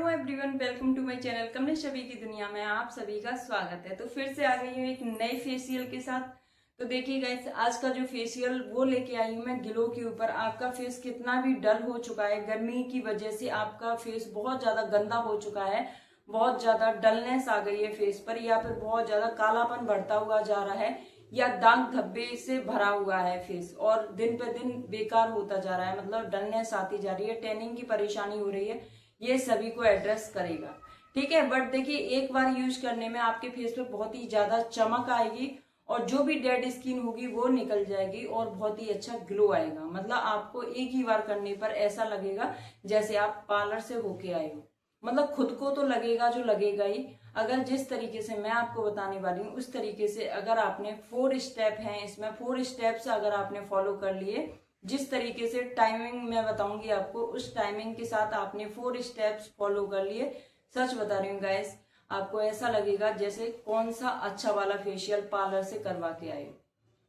Hello everyone, welcome to my channel Kamlesh Chhavi की दुनिया में आप सभी का स्वागत है। तो फिर से आ गई हूँ एक नए फेशियल के साथ। तो देखिए गाइस, आज का जो फेशियल वो लेके आई हूँ मैं ग्लो के ऊपर। आपका फेस कितना भी डल हो चुका है, गर्मी की वजह से आपका फेस बहुत ज्यादा गंदा हो चुका है, बहुत ज्यादा डलनेस आ गई है फेस पर, या फिर बहुत ज्यादा कालापन बढ़ता हुआ जा रहा है, या दाग धब्बे से भरा हुआ है फेस और दिन पे दिन बेकार होता जा रहा है, मतलब डलनेस आती जा रही है, टैनिंग की परेशानी हो रही है, ये सभी को एड्रेस करेगा। ठीक है, बट देखिए एक बार यूज करने में आपके फेस पे बहुत ही ज्यादा चमक आएगी और जो भी डेड स्किन होगी वो निकल जाएगी और बहुत ही अच्छा ग्लो आएगा। मतलब आपको एक ही बार करने पर ऐसा लगेगा जैसे आप पार्लर से होके आए हो। मतलब खुद को तो लगेगा जो लगेगा ही। अगर जिस तरीके से मैं आपको बताने वाली हूँ उस तरीके से अगर आपने 4 स्टेप हैं इसमें, 4 स्टेप्स अगर आपने फॉलो कर लिए, जिस तरीके से टाइमिंग मैं बताऊंगी आपको, उस टाइमिंग के साथ आपने 4 स्टेप्स फॉलो कर लिए, सच बता रही हूँ गाइस, आपको ऐसा लगेगा जैसे कौन सा अच्छा वाला फेशियल पार्लर से करवा के आए।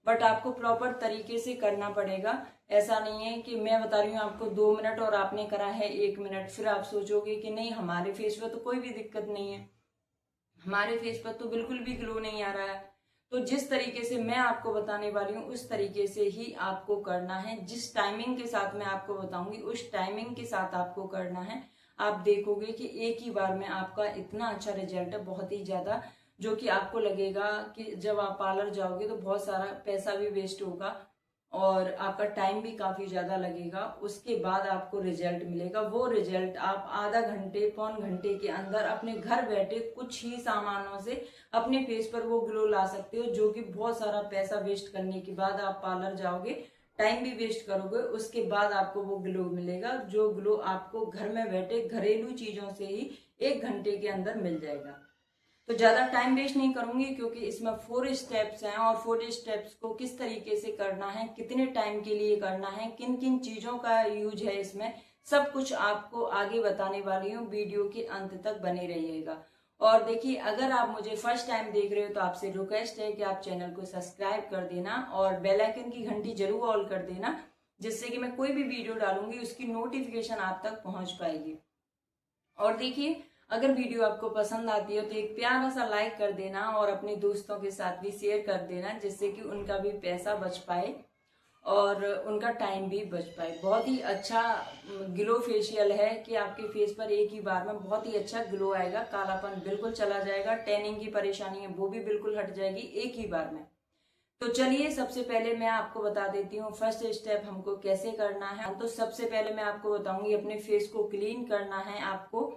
बट आपको प्रॉपर तरीके से करना पड़ेगा। ऐसा नहीं है कि मैं बता रही हूँ आपको 2 मिनट और आपने करा है 1 मिनट, फिर आप सोचोगे कि नहीं हमारे फेस पे तो कोई भी दिक्कत नहीं है, हमारे फेस पर तो बिल्कुल भी ग्लो नहीं आ रहा है। तो जिस तरीके से मैं आपको बताने वाली हूँ उस तरीके से ही आपको करना है। जिस टाइमिंग के साथ मैं आपको बताऊंगी उस टाइमिंग के साथ आपको करना है। आप देखोगे कि एक ही बार में आपका इतना अच्छा रिजल्ट है, बहुत ही ज्यादा, जो कि आपको लगेगा कि जब आप पार्लर जाओगे तो बहुत सारा पैसा भी वेस्ट होगा और आपका टाइम भी काफी ज्यादा लगेगा। उसके बाद आपको रिजल्ट मिलेगा। वो रिजल्ट आप आधा घंटे पौन घंटे के अंदर अपने घर बैठे कुछ ही सामानों से अपने फेस पर वो ग्लो ला सकते हो, जो कि बहुत सारा पैसा वेस्ट करने के बाद आप पार्लर जाओगे, टाइम भी वेस्ट करोगे, उसके बाद आपको वो ग्लो मिलेगा, जो ग्लो आपको घर में बैठे घरेलू चीजों से ही 1 घंटे के अंदर मिल जाएगा। तो ज्यादा टाइम वेस्ट नहीं करूंगी क्योंकि इसमें 4 स्टेप्स हैं और 4 स्टेप्स को किस तरीके से करना है, कितने टाइम के लिए करना है, किन किन चीजों का यूज है इसमें, सब कुछ आपको आगे बताने वाली हूँ। वीडियो के अंत तक बने रहिएगा। और देखिए, अगर आप मुझे फर्स्ट टाइम देख रहे हो तो आपसे रिक्वेस्ट है कि आप चैनल को सब्सक्राइब कर देना और बेल आइकन की घंटी जरूर ऑल कर देना, जिससे कि मैं कोई भी वीडियो डालूंगी उसकी नोटिफिकेशन आप तक पहुंच पाएगी। और देखिए, अगर वीडियो आपको पसंद आती है तो एक प्यारा सा लाइक कर देना और अपने दोस्तों के साथ भी शेयर कर देना, जिससे कि उनका भी पैसा बच पाए और उनका टाइम भी बच पाए। बहुत ही अच्छा ग्लो फेशियल है कि आपके फेस पर एक ही बार में बहुत ही अच्छा ग्लो आएगा, कालापन बिल्कुल चला जाएगा, टैनिंग की परेशानी है वो भी बिल्कुल हट जाएगी एक ही बार में। तो चलिए, सबसे पहले मैं आपको बता देती हूँ फर्स्ट स्टेप हमको कैसे करना है। तो सबसे पहले मैं आपको बताऊंगी अपने फेस को क्लीन करना है आपको,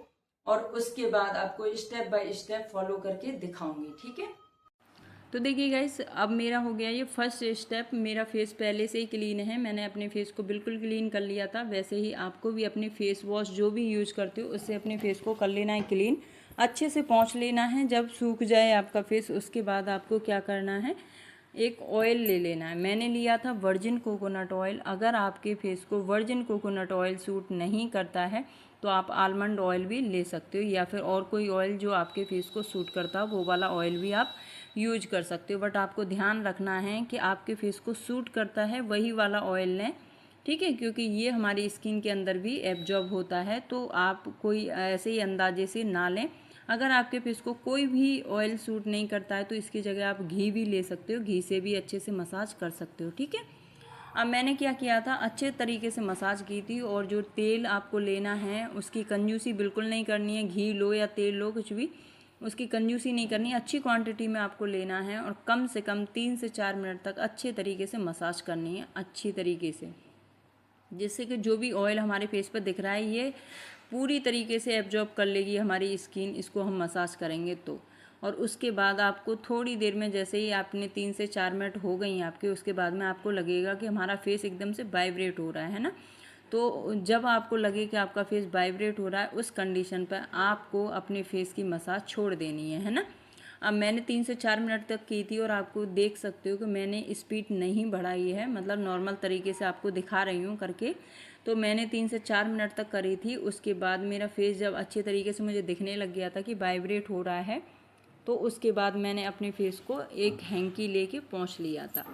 और उसके बाद आपको स्टेप बाय स्टेप फॉलो करके दिखाऊंगी। ठीक है, तो देखिए गाइस, अब मेरा हो गया ये फर्स्ट स्टेप। मेरा फेस पहले से ही क्लीन है, मैंने अपने फेस को बिल्कुल क्लीन कर लिया था। वैसे ही आपको भी अपने फेस वॉश जो भी यूज करते हो उससे अपने फेस को कर लेना है क्लीन, अच्छे से पोंछ लेना है। जब सूख जाए आपका फेस उसके बाद आपको क्या करना है, एक ऑयल ले लेना है। मैंने लिया था वर्जिन कोकोनट ऑयल। अगर आपके फेस को वर्जिन कोकोनट ऑयल सूट नहीं करता है तो आप आलमंड ऑयल भी ले सकते हो, या फिर और कोई ऑयल जो आपके फेस को सूट करता हो वो वाला ऑयल भी आप यूज कर सकते हो। बट आपको ध्यान रखना है कि आपके फेस को सूट करता है वही वाला ऑयल लें, ठीक है, क्योंकि ये हमारी स्किन के अंदर भी एब्जॉर्ब होता है। तो आप कोई ऐसे ही अंदाजे से ना लें। अगर आपके फेस को कोई भी ऑयल सूट नहीं करता है तो इसकी जगह आप घी भी ले सकते हो, घी से भी अच्छे से मसाज कर सकते हो। ठीक है, अब मैंने क्या किया था, अच्छे तरीके से मसाज की थी। और जो तेल आपको लेना है उसकी कंजूसी बिल्कुल नहीं करनी है, घी लो या तेल लो कुछ भी, उसकी कंजूसी नहीं करनी है, अच्छी क्वांटिटी में आपको लेना है और कम से कम 3 से 4 मिनट तक अच्छे तरीके से मसाज करनी है, अच्छी तरीके से, जिससे कि जो भी ऑयल हमारे फेस पर दिख रहा है ये पूरी तरीके से एब्जॉर्ब कर लेगी हमारी स्किन, इसको हम मसाज करेंगे तो। और उसके बाद आपको थोड़ी देर में, जैसे ही आपने 3 से 4 मिनट हो गई आपके, उसके बाद में आपको लगेगा कि हमारा फेस एकदम से वाइब्रेट हो रहा है ना। तो जब आपको लगे कि आपका फेस वाइब्रेट हो रहा है उस कंडीशन पर आपको अपने फेस की मसाज छोड़ देनी है ना। अब मैंने 3 से 4 मिनट तक की थी और आपको देख सकते हो कि मैंने स्पीड नहीं बढ़ाई है, मतलब नॉर्मल तरीके से आपको दिखा रही हूँ करके। तो मैंने 3 से 4 मिनट तक करी थी। उसके बाद मेरा फेस जब अच्छे तरीके से मुझे दिखने लग गया था कि वाइब्रेट हो रहा है, तो उसके बाद मैंने अपने फेस को एक हैंकी लेके पोंछ लिया था।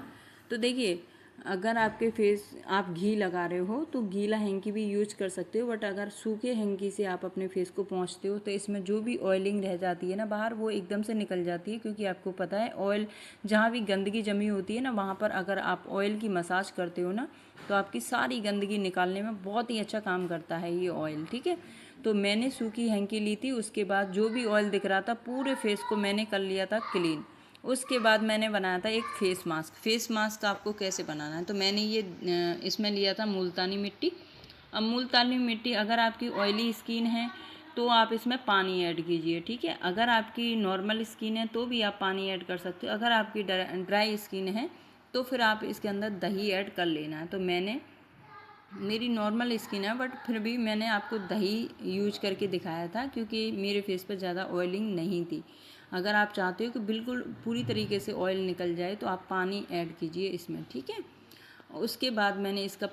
तो देखिए, अगर आपके फेस आप घी लगा रहे हो तो गीला हैंकी भी यूज कर सकते हो, बट अगर सूखे हैंकी से आप अपने फेस को पोंछते हो तो इसमें जो भी ऑयलिंग रह जाती है ना बाहर, वो एकदम से निकल जाती है। क्योंकि आपको पता है ऑयल जहाँ भी गंदगी जमी होती है ना, वहाँ पर अगर आप ऑयल की मसाज करते हो ना तो आपकी सारी गंदगी निकालने में बहुत ही अच्छा काम करता है ये ऑयल। ठीक है, तो मैंने सूखी हैंकी ली थी, उसके बाद जो भी ऑयल दिख रहा था पूरे फेस को मैंने कर लिया था क्लीन। उसके बाद मैंने बनाया था एक फेस मास्क। फेस मास्क आपको कैसे बनाना है, तो मैंने ये इसमें लिया था मुल्तानी मिट्टी। अब मुल्तानी मिट्टी अगर आपकी ऑयली स्किन है तो आप इसमें पानी ऐड कीजिए। ठीक है, अगर आपकी नॉर्मल स्किन है तो भी आप पानी ऐड कर सकते हो। अगर आपकी ड्राई स्किन है तो फिर आप इसके अंदर दही ऐड कर लेना है। तो मेरी नॉर्मल स्किन है बट फिर भी मैंने आपको दही यूज करके दिखाया था क्योंकि मेरे फेस पर ज़्यादा ऑयलिंग नहीं थी। अगर आप चाहते हो कि बिल्कुल पूरी तरीके से ऑयल निकल जाए तो आप पानी ऐड कीजिए इसमें। ठीक है, उसके बाद मैंने इसका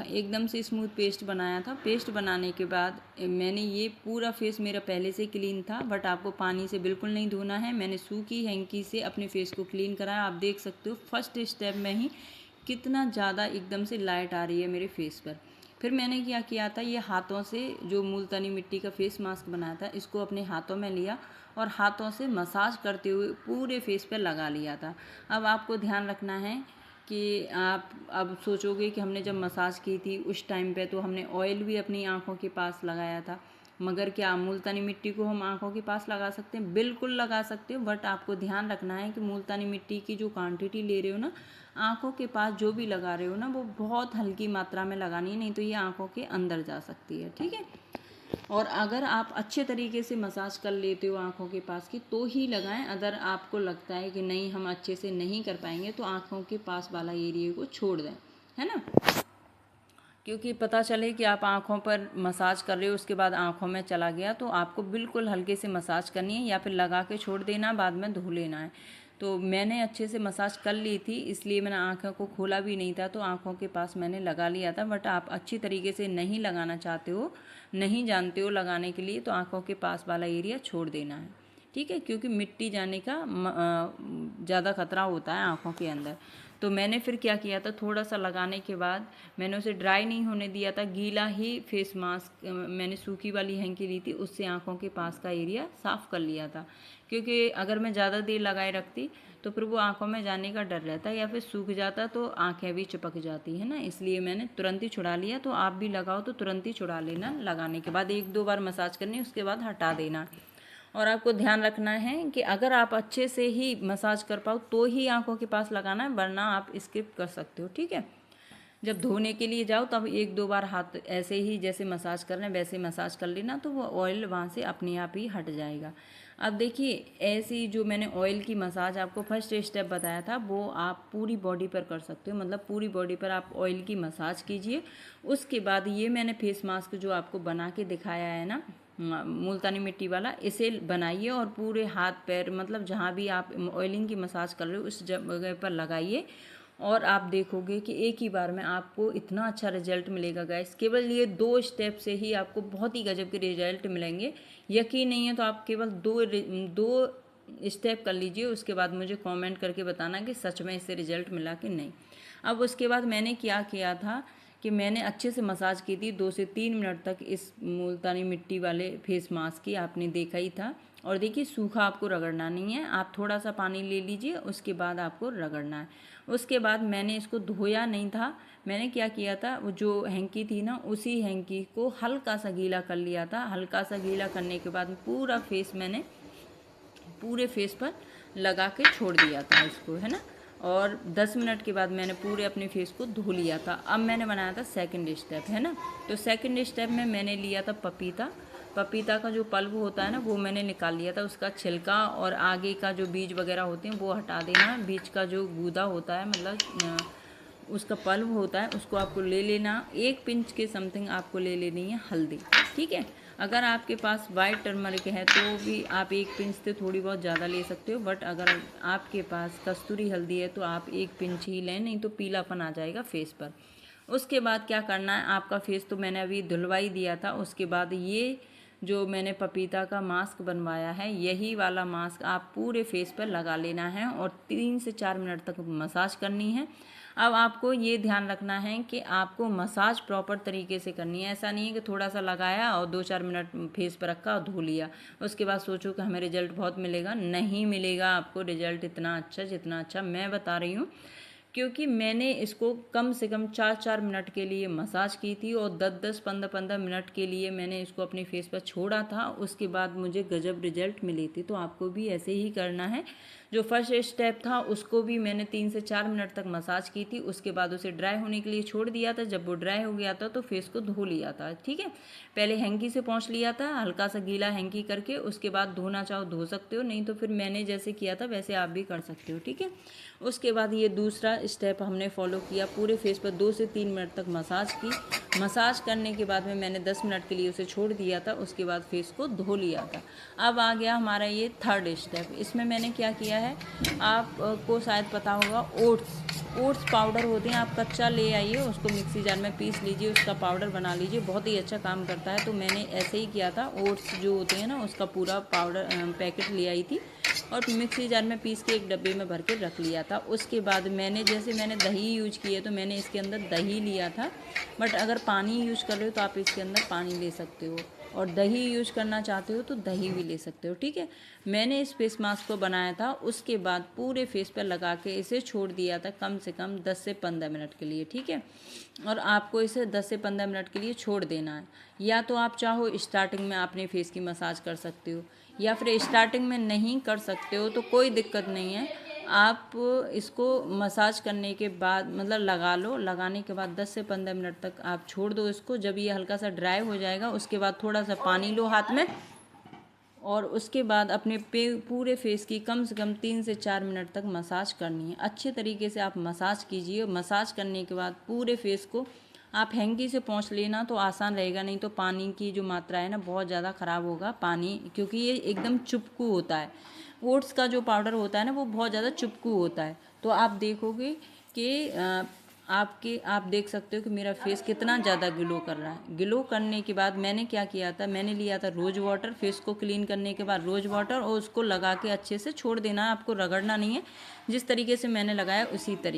एकदम से स्मूथ पेस्ट बनाया था। पेस्ट बनाने के बाद मैंने ये पूरा फेस मेरा पहले से क्लीन था, बट आपको पानी से बिल्कुल नहीं धोना है। मैंने सूखी हैंकी से अपने फेस को क्लीन कराया। आप देख सकते हो फर्स्ट स्टेप में ही कितना ज़्यादा एकदम से लाइट आ रही है मेरे फेस पर। फिर मैंने क्या किया था, ये हाथों से जो मुल्तानी मिट्टी का फेस मास्क बनाया था इसको अपने हाथों में लिया और हाथों से मसाज करते हुए पूरे फेस पर लगा लिया था। अब आपको ध्यान रखना है कि आप अब सोचोगे कि हमने जब मसाज की थी उस टाइम पे तो हमने ऑयल भी अपनी आँखों के पास लगाया था, मगर क्या मुल्तानी मिट्टी को हम आँखों के पास लगा सकते हैं? बिल्कुल लगा सकते हो, बट आपको ध्यान रखना है कि मुल्तानी मिट्टी की जो क्वांटिटी ले रहे हो ना, आँखों के पास जो भी लगा रहे हो ना वो बहुत हल्की मात्रा में लगानी है, नहीं तो ये आँखों के अंदर जा सकती है। ठीक है, और अगर आप अच्छे तरीके से मसाज कर लेते हो आँखों के पास की तो ही लगाएं। अगर आपको लगता है कि नहीं हम अच्छे से नहीं कर पाएंगे तो आँखों के पास वाला एरिया को छोड़ दें, है ना। क्योंकि पता चले कि आप आँखों पर मसाज कर रहे हो उसके बाद आँखों में चला गया, तो आपको बिल्कुल हल्के से मसाज करनी है या फिर लगा के छोड़ देना, बाद में धो लेना है। तो मैंने अच्छे से मसाज कर ली थी इसलिए मैंने आँखों को खोला भी नहीं था, तो आँखों के पास मैंने लगा लिया था। बट आप अच्छी तरीके से नहीं लगाना चाहते हो, नहीं जानते हो लगाने के लिए, तो आँखों के पास वाला एरिया छोड़ देना है। ठीक है, क्योंकि मिट्टी जाने का ज़्यादा खतरा होता है आँखों के अंदर। तो मैंने फिर क्या किया था, थोड़ा सा लगाने के बाद मैंने उसे ड्राई नहीं होने दिया था, गीला ही फेस मास्क मैंने सूखी वाली हैंकी ली थी उससे आँखों के पास का एरिया साफ़ कर लिया था। क्योंकि अगर मैं ज़्यादा देर लगाए रखती तो फिर वो आँखों में जाने का डर रहता है या फिर सूख जाता तो आँखें भी चिपक जाती है ना, इसलिए मैंने तुरंत ही छुड़ा लिया। तो आप भी लगाओ तो तुरंत ही छुड़ा लेना, लगाने के बाद 1-2 बार मसाज करनी, उसके बाद हटा देना। और आपको ध्यान रखना है कि अगर आप अच्छे से ही मसाज कर पाओ तो ही आंखों के पास लगाना है, वरना आप स्किप कर सकते हो। ठीक है, जब धोने के लिए जाओ तब 1-2 बार हाथ ऐसे ही जैसे मसाज कर रहे हैं वैसे मसाज कर लेना, तो वो ऑयल वहाँ से अपने आप ही हट जाएगा। अब देखिए, ऐसी जो मैंने ऑयल की मसाज आपको फर्स्ट स्टेप बताया था वो आप पूरी बॉडी पर कर सकते हो, मतलब पूरी बॉडी पर आप ऑयल की मसाज कीजिए। उसके बाद ये मैंने फेस मास्क जो आपको बना के दिखाया है ना मुल्तानी मिट्टी वाला, इसे बनाइए और पूरे हाथ पैर मतलब जहाँ भी आप ऑयलिंग की मसाज कर रहे हो उस जगह पर लगाइए और आप देखोगे कि एक ही बार में आपको इतना अच्छा रिजल्ट मिलेगा गाइस। केवल ये 2 स्टेप से ही आपको बहुत ही गजब के रिजल्ट मिलेंगे। यकीन नहीं है तो आप केवल दो स्टेप कर लीजिए, उसके बाद मुझे कमेंट करके बताना कि सच में इससे रिजल्ट मिला कि नहीं। अब उसके बाद मैंने क्या किया था कि मैंने अच्छे से मसाज की थी 2 से 3 मिनट तक इस मुल्तानी मिट्टी वाले फेस मास्क की, आपने देखा ही था। और देखिए, सूखा आपको रगड़ना नहीं है, आप थोड़ा सा पानी ले लीजिए उसके बाद आपको रगड़ना है। उसके बाद मैंने इसको धोया नहीं था, मैंने क्या किया था, वो जो हैंकी थी ना उसी हैंकी को हल्का सा गीला कर लिया था। हल्का सा गीला करने के बाद पूरा फेस मैंने पूरे फेस पर लगा के छोड़ दिया था इसको, है ना। और 10 मिनट के बाद मैंने पूरे अपने फेस को धो लिया था। अब मैंने बनाया था सेकंड स्टेप, है ना। तो सेकंड स्टेप में मैंने लिया था पपीता। पपीता का जो पल्प होता है ना वो मैंने निकाल लिया था, उसका छिलका और आगे का जो बीज वगैरह होते हैं वो हटा देना। बीज का जो गूदा होता है मतलब उसका पल्प होता है उसको आपको ले लेना। 1 पिंच के समथिंग आपको ले लेनी है हल्दी। ठीक है, अगर आपके पास वाइट टर्मरिक है तो भी आप 1 पिंच से थोड़ी बहुत ज़्यादा ले सकते हो, बट अगर आपके पास कस्तूरी हल्दी है तो आप 1 पिंच ही लें, नहीं तो पीलापन आ जाएगा फेस पर। उसके बाद क्या करना है, आपका फेस तो मैंने अभी धुलवाई दिया था। उसके बाद ये जो मैंने पपीता का मास्क बनवाया है यही वाला मास्क आप पूरे फेस पर लगा लेना है और 3 से 4 मिनट तक मसाज करनी है। अब आपको ये ध्यान रखना है कि आपको मसाज प्रॉपर तरीके से करनी है। ऐसा नहीं है कि थोड़ा सा लगाया और 2-4 मिनट फेस पर रखा और धो लिया, उसके बाद सोचो कि हमें रिजल्ट बहुत मिलेगा। नहीं मिलेगा आपको रिजल्ट इतना अच्छा जितना अच्छा मैं बता रही हूँ, क्योंकि मैंने इसको कम से कम 4-4 मिनट के लिए मसाज की थी और 10-10, 15-15 मिनट के लिए मैंने इसको अपने फेस पर छोड़ा था। उसके बाद मुझे गजब रिजल्ट मिले थे। तो आपको भी ऐसे ही करना है। जो फर्स्ट स्टेप था उसको भी मैंने 3 से 4 मिनट तक मसाज की थी, उसके बाद उसे ड्राई होने के लिए छोड़ दिया था। जब वो ड्राई हो गया था तो फेस को धो लिया था। ठीक है, पहले हैंकी से पोंछ लिया था, हल्का सा गीला हैंकी करके। उसके बाद धोना चाहो धो सकते हो, नहीं तो फिर मैंने जैसे किया था वैसे आप भी कर सकते हो। ठीक है, उसके बाद ये दूसरा स्टेप हमने फॉलो किया। पूरे फेस पर 2 से 3 मिनट तक मसाज की। मसाज करने के बाद में मैंने 10 मिनट के लिए उसे छोड़ दिया था, उसके बाद फेस को धो लिया था। अब आ गया हमारा ये थर्ड स्टेप। इसमें मैंने क्या किया है, आपको शायद पता होगा, ओट्स पाउडर होते हैं, आप कच्चा ले आइए, उसको मिक्सी जार में पीस लीजिए, उसका पाउडर बना लीजिए, बहुत ही अच्छा काम करता है। तो मैंने ऐसे ही किया था, ओट्स जो होते हैं ना उसका पूरा पाउडर पैकेट ले आई थी और मिक्सी जार में पीस के एक डब्बे में भर के रख लिया था। उसके बाद मैंने दही यूज की है तो मैंने इसके अंदर दही लिया था, बट अगर पानी यूज कर रहे हो तो आप इसके अंदर पानी ले सकते हो, और दही यूज करना चाहते हो तो दही भी ले सकते हो। ठीक है, मैंने इस फेस मास्क को बनाया था, उसके बाद पूरे फेस पर लगा के इसे छोड़ दिया था कम से कम 10 से 15 मिनट के लिए। ठीक है, और आपको इसे 10 से 15 मिनट के लिए छोड़ देना है। या तो आप चाहो स्टार्टिंग में अपने फेस की मसाज कर सकते हो, या फिर स्टार्टिंग में नहीं कर सकते हो तो कोई दिक्कत नहीं है। आप इसको मसाज करने के बाद मतलब लगा लो, लगाने के बाद 10 से 15 मिनट तक आप छोड़ दो इसको। जब ये हल्का सा ड्राई हो जाएगा उसके बाद थोड़ा सा पानी लो हाथ में, और उसके बाद अपने पूरे फेस की कम से कम 3 से 4 मिनट तक मसाज करनी है। अच्छे तरीके से आप मसाज कीजिए। मसाज करने के बाद पूरे फेस को आप हैंकी से पोंछ लेना तो आसान रहेगा, नहीं तो पानी की जो मात्रा है ना बहुत ज़्यादा ख़राब होगा पानी, क्योंकि ये एकदम चुपकू होता है। ओट्स का जो पाउडर होता है ना वो बहुत ज़्यादा चुपकू होता है। तो आप देखोगे कि आप देख सकते हो कि मेरा फेस कितना ज़्यादा ग्लो कर रहा है। ग्लो करने के बाद मैंने क्या किया था, मैंने लिया था रोज़ वाटर। फेस को क्लीन करने के बाद रोज़ वाटर और उसको लगा के अच्छे से छोड़ देना है, आपको रगड़ना नहीं है। जिस तरीके से मैंने लगाया उसी तरीके